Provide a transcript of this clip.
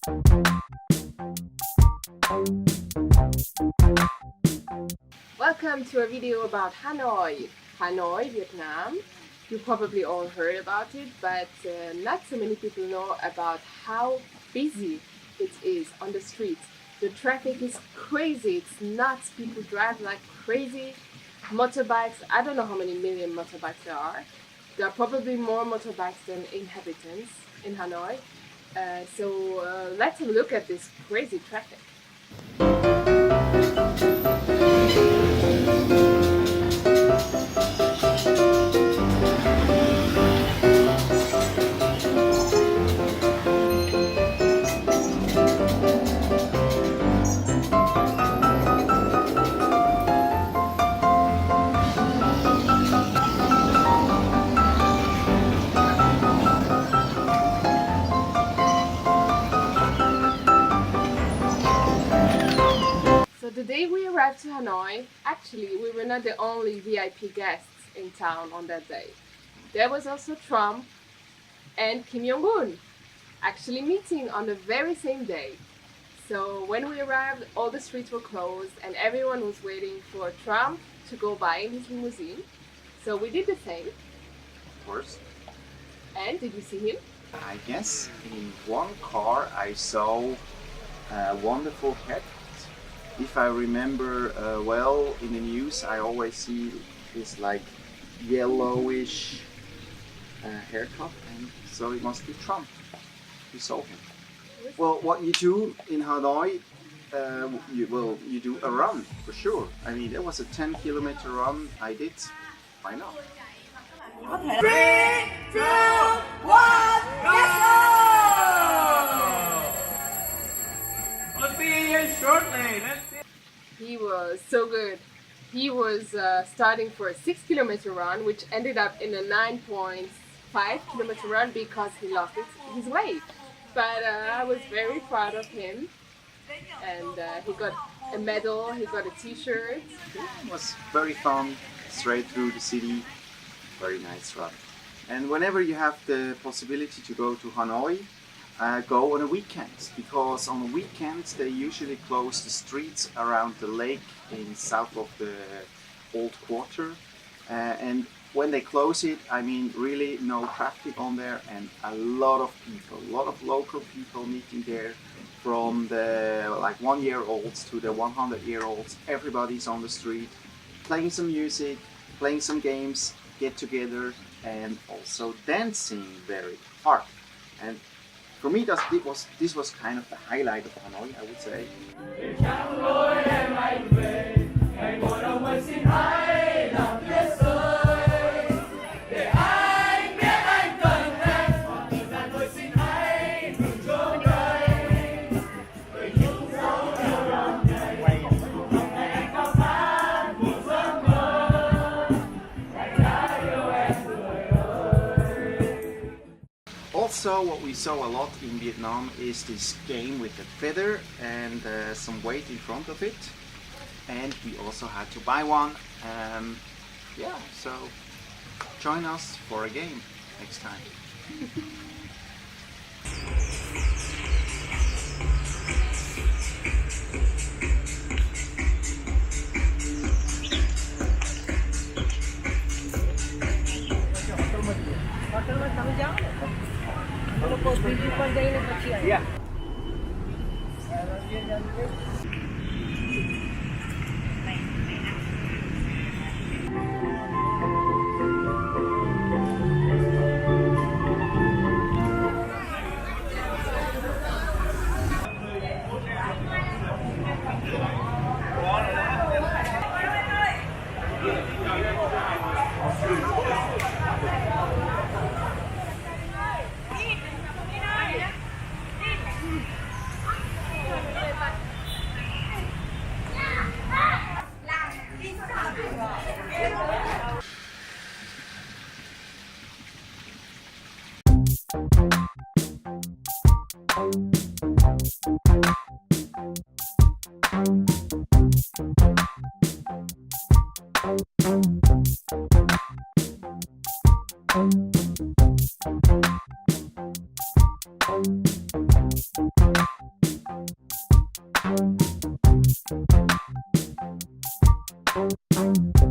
Welcome to a video about Hanoi. Hanoi, Vietnam. You probably all heard about it, but not so many people know about how busy it is on the streets. The traffic is crazy, it's nuts, people drive like crazy. Motorbikes, I don't know how many million motorbikes there are. There are probably more motorbikes than inhabitants in Hanoi. So let's have a look at this crazy traffic. So the day we arrived to Hanoi, actually we were not the only VIP guests in town on that day. There was also Trump and Kim Jong-un actually meeting on the very same day. So when we arrived, all the streets were closed and everyone was waiting for Trump to go by in his limousine. So we did the same. Of course. And did you see him? I guess in one car I saw a wonderful hat. If I remember well, in the news I always see this like yellowish haircut, and so it must be Trump. We saw him. Well, what you do in Hanoi, you do a run for sure. I mean, there was a 10-kilometer run I did. Why not? 3, 2, 1, let's go! I'll see you shortly. He was so good. He was starting for a 6-kilometer run, which ended up in a 9.5-kilometer run because he lost his weight. But I was very proud of him, and he got a medal, he got a t-shirt. It was very fun, straight through the city, very nice run. And whenever you have the possibility to go to Hanoi, go on a weekend, because on weekends they usually close the streets around the lake in south of the old quarter, and when they close it, I mean really no traffic on there, and a lot of people, a lot of local people meeting there, from the like 1-year-olds to the 100-year-olds. Everybody's on the street playing some music, playing some games, get together, and also dancing very hard. And for me, this was kind of the highlight of Hanoi, I would say. Also, what we saw a lot in Vietnam is this game with the feather and some weight in front of it, and we also had to buy one. Yeah, so join us for a game next time. Yeah. Bye.